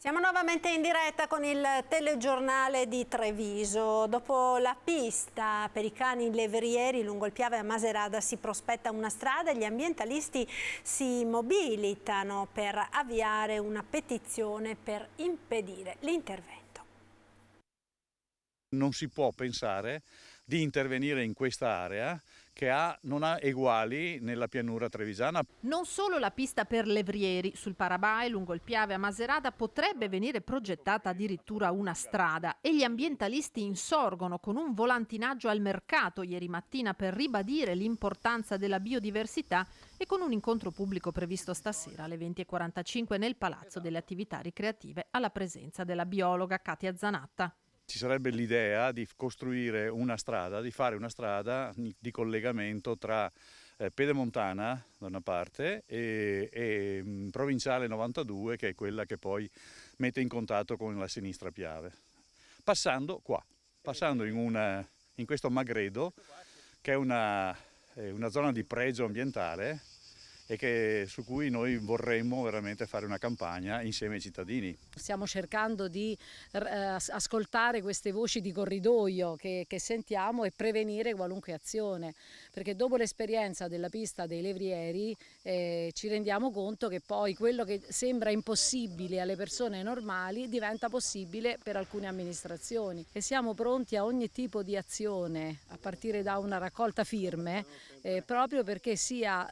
Siamo nuovamente in diretta con il telegiornale di Treviso. Dopo la pista per i cani levrieri lungo il Piave a Macerata si prospetta una strada e gli ambientalisti si mobilitano per avviare una petizione per impedire l'intervento. Non si può pensare di intervenire in questa area che non ha eguali nella pianura trevisana. Non solo la pista per levrieri sul Parabai lungo il Piave a Macerata potrebbe venire progettata addirittura una strada e gli ambientalisti insorgono con un volantinaggio al mercato ieri mattina per ribadire l'importanza della biodiversità e con un incontro pubblico previsto stasera alle 20:45 nel Palazzo delle Attività Ricreative alla presenza della biologa Katia Zanatta. Ci sarebbe l'idea di costruire una strada, di fare una strada di collegamento tra Pedemontana da una parte e Provinciale 92, che è quella che poi mette in contatto con la sinistra Piave. Passando in questo Magredo, che è una zona di pregio ambientale e su cui noi vorremmo veramente fare una campagna insieme ai cittadini. Stiamo cercando di ascoltare queste voci di corridoio che sentiamo e prevenire qualunque azione, perché dopo l'esperienza della pista dei levrieri ci rendiamo conto che poi quello che sembra impossibile alle persone normali diventa possibile per alcune amministrazioni e siamo pronti a ogni tipo di azione, a partire da una raccolta firme, proprio perché sia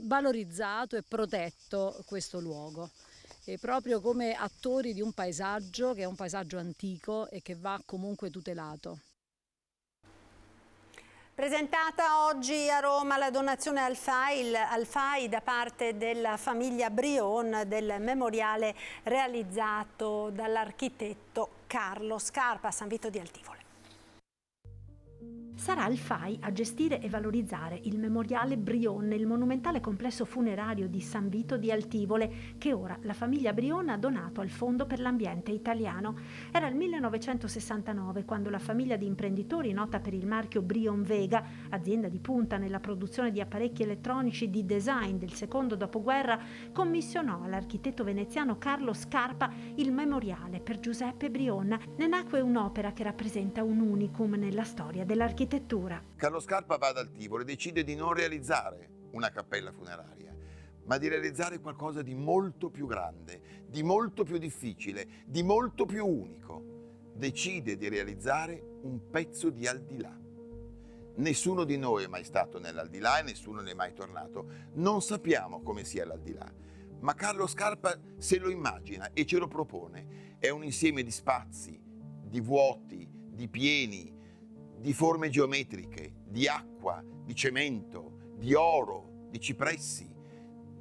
valorizzato e protetto questo luogo. E proprio come attori di un paesaggio che è un paesaggio antico e che va comunque tutelato. Presentata oggi a Roma la donazione al FAI da parte della famiglia Brion del memoriale realizzato dall'architetto Carlo Scarpa a San Vito di Altivole. Sarà il FAI a gestire e valorizzare il memoriale Brion, il monumentale complesso funerario di San Vito di Altivole, che ora la famiglia Brion ha donato al Fondo per l'Ambiente Italiano. Era il 1969 quando la famiglia di imprenditori nota per il marchio Brion Vega, azienda di punta nella produzione di apparecchi elettronici di design del secondo dopoguerra, commissionò all'architetto veneziano Carlo Scarpa il memoriale per Giuseppe Brion. Ne nacque un'opera che rappresenta un unicum nella storia dell'architettura. Carlo Scarpa va ad Altivole e decide di non realizzare una cappella funeraria, ma di realizzare qualcosa di molto più grande, di molto più difficile, di molto più unico. Decide di realizzare un pezzo di aldilà. Nessuno di noi è mai stato nell'aldilà e nessuno ne è mai tornato. Non sappiamo come sia l'aldilà, ma Carlo Scarpa se lo immagina e ce lo propone. È un insieme di spazi, di vuoti, di pieni, di forme geometriche, di acqua, di cemento, di oro, di cipressi,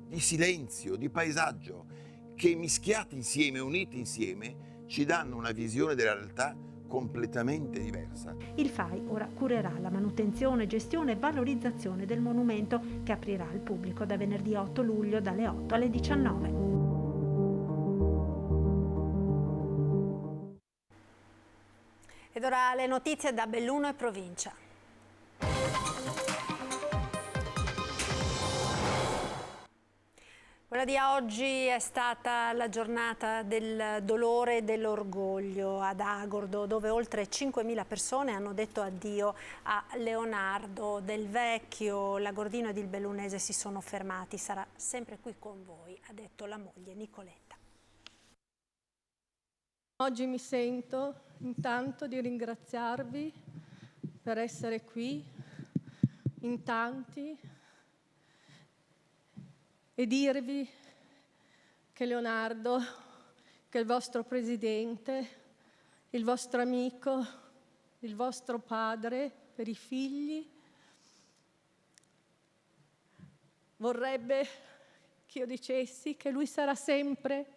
di silenzio, di paesaggio, che mischiati insieme, uniti insieme, ci danno una visione della realtà completamente diversa. Il FAI ora curerà la manutenzione, gestione e valorizzazione del monumento, che aprirà al pubblico da venerdì 8 luglio dalle 8 alle 19. Ed ora le notizie da Belluno e provincia. Quella di oggi è stata la giornata del dolore e dell'orgoglio ad Agordo, dove oltre 5.000 persone hanno detto addio a Leonardo Del Vecchio. L'agordino ed il bellunese si sono fermati. Sarà sempre qui con voi, ha detto la moglie Nicoletta. Oggi mi sento intanto di ringraziarvi per essere qui in tanti e dirvi che Leonardo, che è il vostro presidente, il vostro amico, il vostro padre per i figli, vorrebbe che io dicessi che lui sarà sempre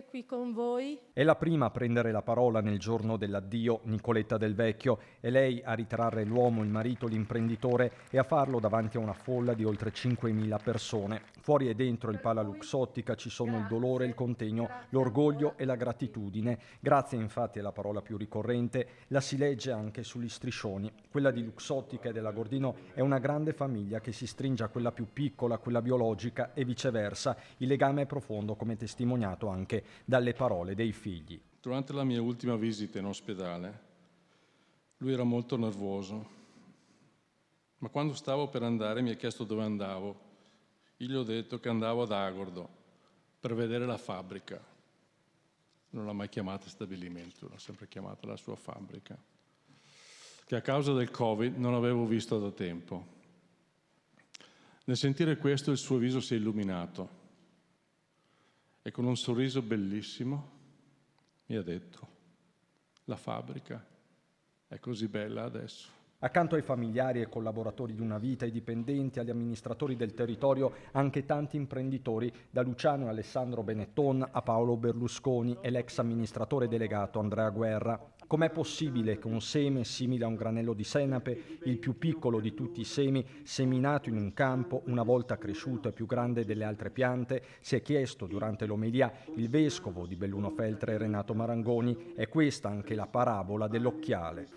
qui con voi. È la prima a prendere la parola nel giorno dell'addio Nicoletta Del Vecchio, è lei a ritrarre l'uomo, il marito, l'imprenditore e a farlo davanti a una folla di oltre 5.000 persone. Fuori e dentro il Pala Luxottica ci sono il dolore, il contegno, l'orgoglio e la gratitudine. Grazie infatti è la parola più ricorrente, la si legge anche sugli striscioni. Quella di Luxottica e dell'Agordino è una grande famiglia che si stringe a quella più piccola, quella biologica e viceversa. Il legame è profondo, come testimoniato emozionato anche dalle parole dei figli. Durante la mia ultima visita in ospedale, lui era molto nervoso, ma quando stavo per andare mi ha chiesto dove andavo. Io gli ho detto che andavo ad Agordo per vedere la fabbrica. Non l'ha mai chiamata stabilimento, l'ha sempre chiamata la sua fabbrica, che a causa del Covid non avevo visto da tempo. Nel sentire questo il suo viso si è illuminato e con un sorriso bellissimo mi ha detto: la fabbrica è così bella adesso. Accanto ai familiari e collaboratori di una vita, ai dipendenti, agli amministratori del territorio, anche tanti imprenditori, da Luciano e Alessandro Benetton a Paolo Berlusconi e l'ex amministratore delegato Andrea Guerra. Com'è possibile che un seme simile a un granello di senape, il più piccolo di tutti i semi, seminato in un campo, una volta cresciuto e più grande delle altre piante, si è chiesto durante l'omelia il vescovo di Belluno Feltre Renato Marangoni. È questa anche la parabola dell'occhiale.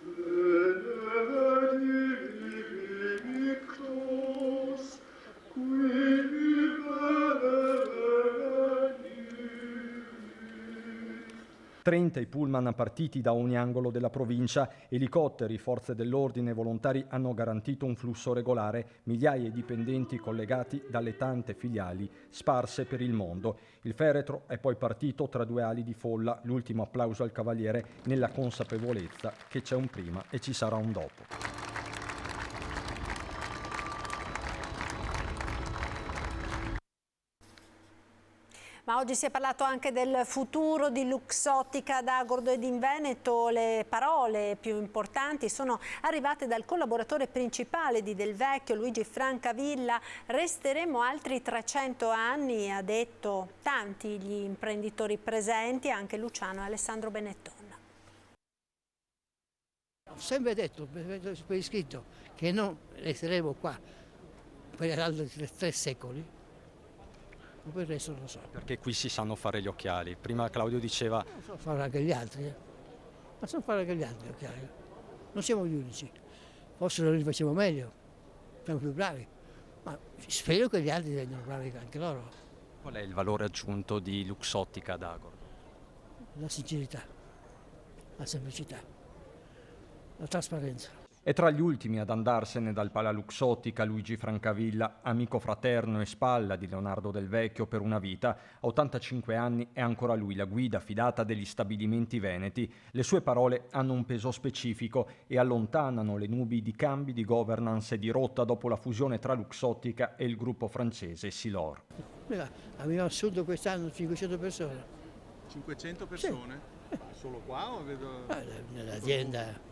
30 i pullman partiti da ogni angolo della provincia, elicotteri, forze dell'ordine e volontari hanno garantito un flusso regolare, migliaia di dipendenti collegati dalle tante filiali sparse per il mondo. Il feretro è poi partito tra due ali di folla, l'ultimo applauso al cavaliere nella consapevolezza che c'è un prima e ci sarà un dopo. Ma oggi si è parlato anche del futuro di Luxottica ad Agordo ed in Veneto. Le parole più importanti sono arrivate dal collaboratore principale di Del Vecchio, Luigi Francavilla. Resteremo altri 300 anni, ha detto. Tanti gli imprenditori presenti, anche Luciano e Alessandro Benetton. Ho sempre detto, per iscritto, che non resteremo qua per altri 3 secoli. Per il resto non lo so. Perché qui si sanno fare gli occhiali. Prima Claudio diceva... Non so fare anche gli altri, ma sanno fare anche gli altri gli occhiali. Non siamo gli unici. Forse noi li facciamo meglio, siamo più bravi, ma spero che gli altri diventino bravi anche loro. Qual è il valore aggiunto di Luxottica ad Agordo? La sincerità, la semplicità, la trasparenza. È tra gli ultimi ad andarsene dal Pala Luxottica Luigi Francavilla, amico fraterno e spalla di Leonardo Del Vecchio per una vita. A 85 anni è ancora lui la guida fidata degli stabilimenti veneti. Le sue parole hanno un peso specifico e allontanano le nubi di cambi di governance e di rotta dopo la fusione tra Luxottica e il gruppo francese Silor. Abbiamo assunto quest'anno 500 persone. 500 persone? Sì. Solo qua o vedo... Nell'azienda...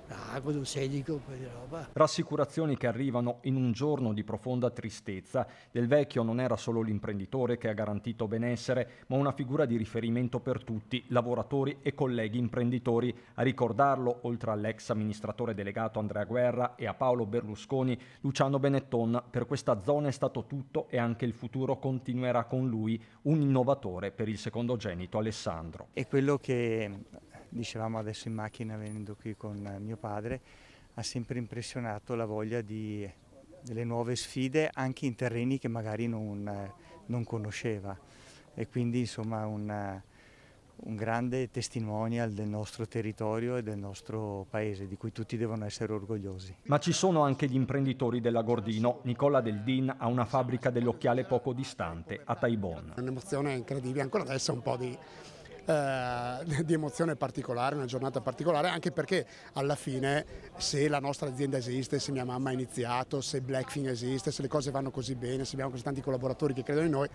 Agordo, Sedico, quella roba. Rassicurazioni che arrivano in un giorno di profonda tristezza. Del Vecchio non era solo l'imprenditore che ha garantito benessere, ma una figura di riferimento per tutti, lavoratori e colleghi imprenditori. A ricordarlo, oltre all'ex amministratore delegato Andrea Guerra e a Paolo Berlusconi, Luciano Benetton. Per questa zona è stato tutto e anche il futuro continuerà con lui, un innovatore per il secondogenito Alessandro. È quello che... dicevamo adesso in macchina venendo qui con mio padre, ha sempre impressionato la voglia delle nuove sfide anche in terreni che magari non conosceva, e quindi insomma un grande testimonial del nostro territorio e del nostro paese, di cui tutti devono essere orgogliosi. Ma ci sono anche gli imprenditori dell'Agordino. Nicola Del Din ha una fabbrica dell'occhiale poco distante, a Taibon. Un'emozione incredibile, ancora adesso un po' di emozione particolare, una giornata particolare, anche perché alla fine, se la nostra azienda esiste, se mia mamma ha iniziato, se Blackfin esiste, se le cose vanno così bene, se abbiamo così tanti collaboratori che credono in noi,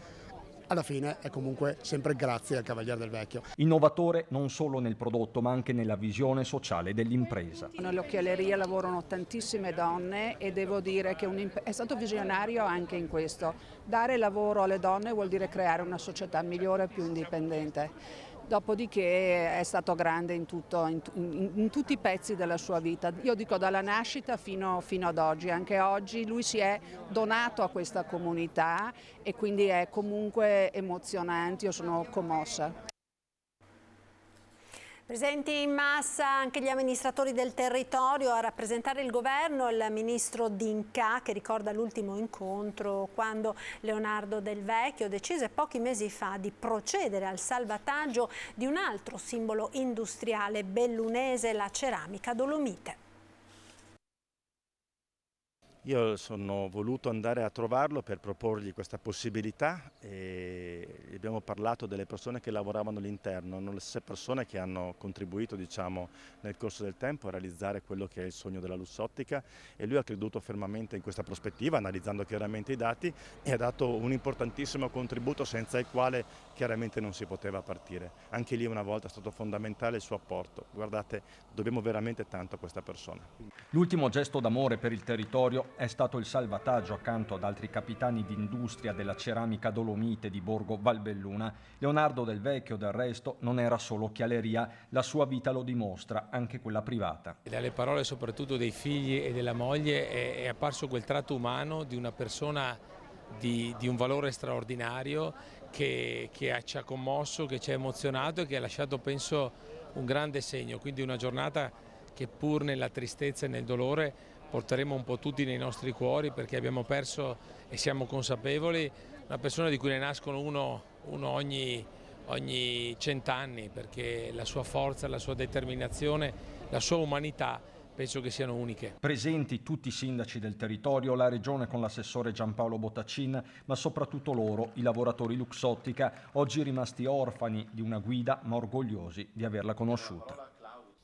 alla fine è comunque sempre grazie al Cavaliere Del Vecchio. Innovatore non solo nel prodotto ma anche nella visione sociale dell'impresa. Nell'occhialeria lavorano tantissime donne e devo dire che è stato visionario anche in questo. Dare lavoro alle donne vuol dire creare una società migliore e più indipendente. Dopodiché è stato grande in tutti i pezzi della sua vita. Io dico dalla nascita fino ad oggi. Anche oggi lui si è donato a questa comunità e quindi è comunque emozionante. Io sono commossa. Presenti in massa anche gli amministratori del territorio a rappresentare il governo, il ministro D'Incà, che ricorda l'ultimo incontro quando Leonardo Del Vecchio decise pochi mesi fa di procedere al salvataggio di un altro simbolo industriale bellunese, la ceramica dolomite. Io sono voluto andare a trovarlo per proporgli questa possibilità e abbiamo parlato delle persone che lavoravano all'interno, le stesse persone che hanno contribuito, diciamo, nel corso del tempo a realizzare quello che è il sogno della Lussottica, e lui ha creduto fermamente in questa prospettiva, analizzando chiaramente i dati, e ha dato un importantissimo contributo senza il quale chiaramente non si poteva partire. Anche lì una volta è stato fondamentale il suo apporto. Guardate, dobbiamo veramente tanto a questa persona. L'ultimo gesto d'amore per il territorio è stato il salvataggio, accanto ad altri capitani d'industria, della ceramica dolomite di Borgo Valbelluna. Leonardo Del Vecchio, del resto, non era solo occhialeria, la sua vita lo dimostra, anche quella privata. Dalle parole soprattutto dei figli e della moglie è apparso quel tratto umano di una persona di un valore straordinario che ci ha commosso, che ci ha emozionato e che ha lasciato, penso, un grande segno. Quindi una giornata che, pur nella tristezza e nel dolore, porteremo un po' tutti nei nostri cuori, perché abbiamo perso, e siamo consapevoli, una persona di cui ne nascono uno ogni 100 anni, perché la sua forza, la sua determinazione, la sua umanità penso che siano uniche. Presenti tutti i sindaci del territorio, la regione con l'assessore Giampaolo Bottacin, ma soprattutto loro, i lavoratori Luxottica, oggi rimasti orfani di una guida, ma orgogliosi di averla conosciuta.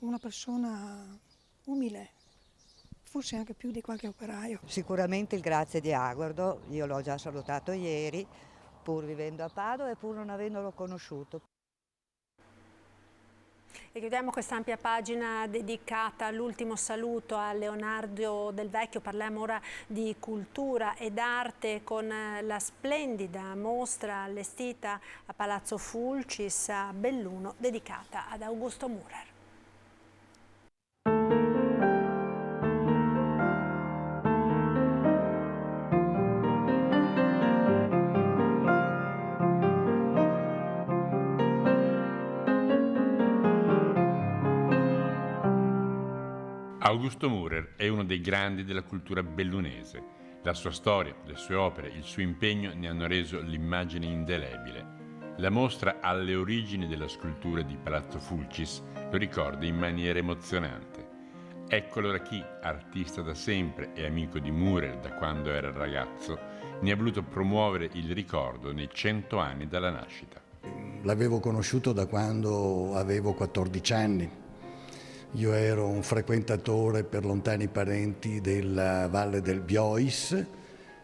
Una persona umile, forse anche più di qualche operaio. Sicuramente il grazie di Agordo, io l'ho già salutato ieri, pur vivendo a Padova e pur non avendolo conosciuto. E chiudiamo quest'ampia pagina dedicata all'ultimo saluto a Leonardo Del Vecchio. Parliamo ora di cultura ed arte con la splendida mostra allestita a Palazzo Fulcis a Belluno, dedicata ad Augusto Mürer. Augusto Mürer è uno dei grandi della cultura bellunese. La sua storia, le sue opere, il suo impegno ne hanno reso l'immagine indelebile. La mostra alle origini della scultura di Palazzo Fulcis lo ricorda in maniera emozionante. Ecco allora chi, artista da sempre e amico di Mürer da quando era ragazzo, ne ha voluto promuovere il ricordo nei 100 anni dalla nascita. L'avevo conosciuto da quando avevo 14 anni. Io ero un frequentatore per lontani parenti della Valle del Biois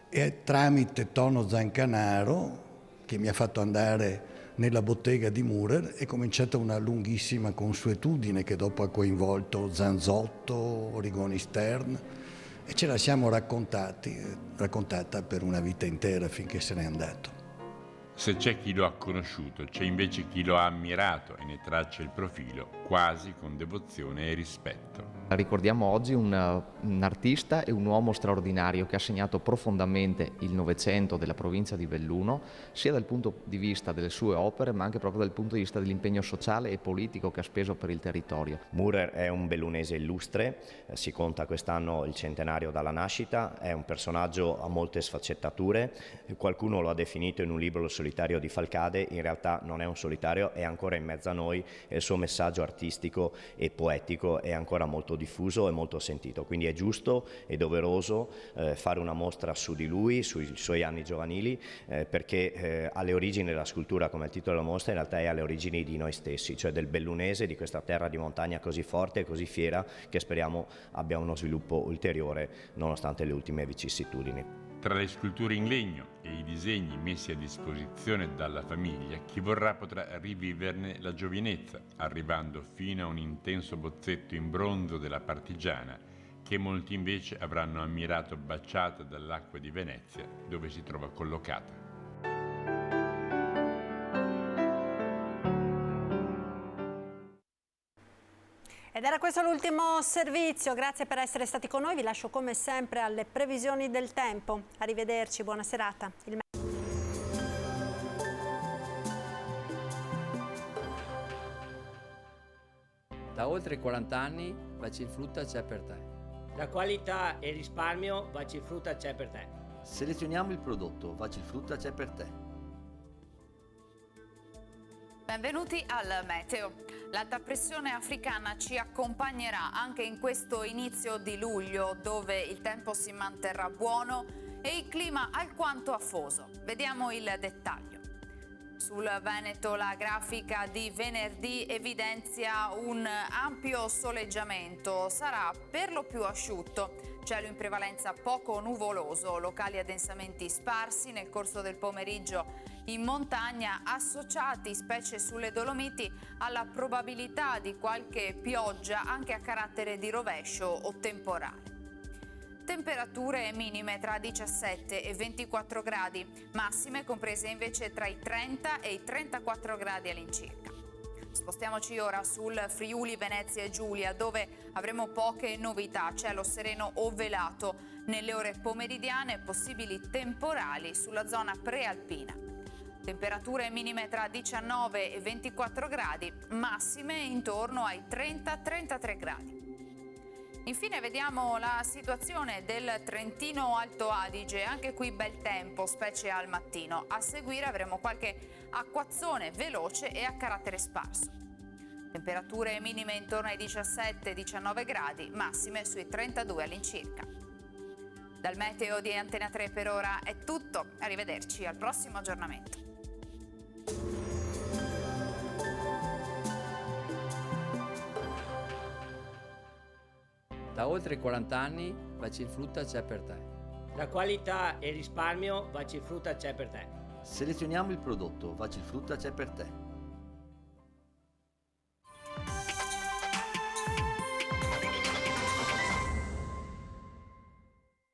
e tramite Tono Zancanaro, che mi ha fatto andare nella bottega di Mürer, è cominciata una lunghissima consuetudine che dopo ha coinvolto Zanzotto, Rigoni Stern, e ce la siamo raccontata per una vita intera finché se n'è andato. Se c'è chi lo ha conosciuto, c'è invece chi lo ha ammirato e ne traccia il profilo quasi con devozione e rispetto. Ricordiamo oggi un artista e un uomo straordinario che ha segnato profondamente il Novecento della provincia di Belluno, sia dal punto di vista delle sue opere, ma anche proprio dal punto di vista dell'impegno sociale e politico che ha speso per il territorio. Mürer è un bellunese illustre, si conta quest'anno il centenario dalla nascita, è un personaggio a molte sfaccettature, qualcuno lo ha definito in un libro solitario di Falcade, in realtà non è un solitario, è ancora in mezzo a noi e il suo messaggio artistico e poetico è ancora molto diffuso e molto sentito, quindi è giusto e doveroso fare una mostra su di lui, sui suoi anni giovanili, perché alle origini della scultura, come il titolo della mostra, in realtà è alle origini di noi stessi, cioè del bellunese, di questa terra di montagna così forte e così fiera che speriamo abbia uno sviluppo ulteriore nonostante le ultime vicissitudini. Tra le sculture in legno e i disegni messi a disposizione dalla famiglia, chi vorrà potrà riviverne la giovinezza, arrivando fino a un intenso bozzetto in bronzo della partigiana, che molti invece avranno ammirato baciata dall'acqua di Venezia, dove si trova collocata. Ed era questo l'ultimo servizio, grazie per essere stati con noi, vi lascio come sempre alle previsioni del tempo. Arrivederci, buona serata. Da oltre 40 anni Bacifrutta c'è per te. La qualità e il risparmio Bacifrutta c'è per te. Selezioniamo il prodotto, Bacifrutta c'è per te. Benvenuti al Meteo. L'alta pressione africana ci accompagnerà anche in questo inizio di luglio, dove il tempo si manterrà buono e il clima alquanto afoso. Vediamo il dettaglio. Sul Veneto la grafica di venerdì evidenzia un ampio soleggiamento, sarà per lo più asciutto. Cielo in prevalenza poco nuvoloso, locali addensamenti sparsi nel corso del pomeriggio in montagna, associati, specie sulle Dolomiti, alla probabilità di qualche pioggia anche a carattere di rovescio o temporale. Temperature minime tra 17 e 24 gradi, massime comprese invece tra i 30 e i 34 gradi all'incirca. Spostiamoci ora sul Friuli, Venezia e Giulia, dove avremo poche novità, cielo sereno o velato. Nelle ore pomeridiane possibili temporali sulla zona prealpina. Temperature minime tra 19 e 24 gradi, massime intorno ai 30-33 gradi. Infine vediamo la situazione del Trentino Alto Adige, anche qui bel tempo, specie al mattino. A seguire avremo qualche acquazzone veloce e a carattere sparso. Temperature minime intorno ai 17-19 gradi, massime sui 32 all'incirca. Dal meteo di Antena 3 per ora è tutto, arrivederci al prossimo aggiornamento. Da oltre 40 anni Bacifrutta c'è per te. La qualità e il risparmio Bacifrutta c'è per te. Selezioniamo il prodotto, Bacifrutta c'è per te.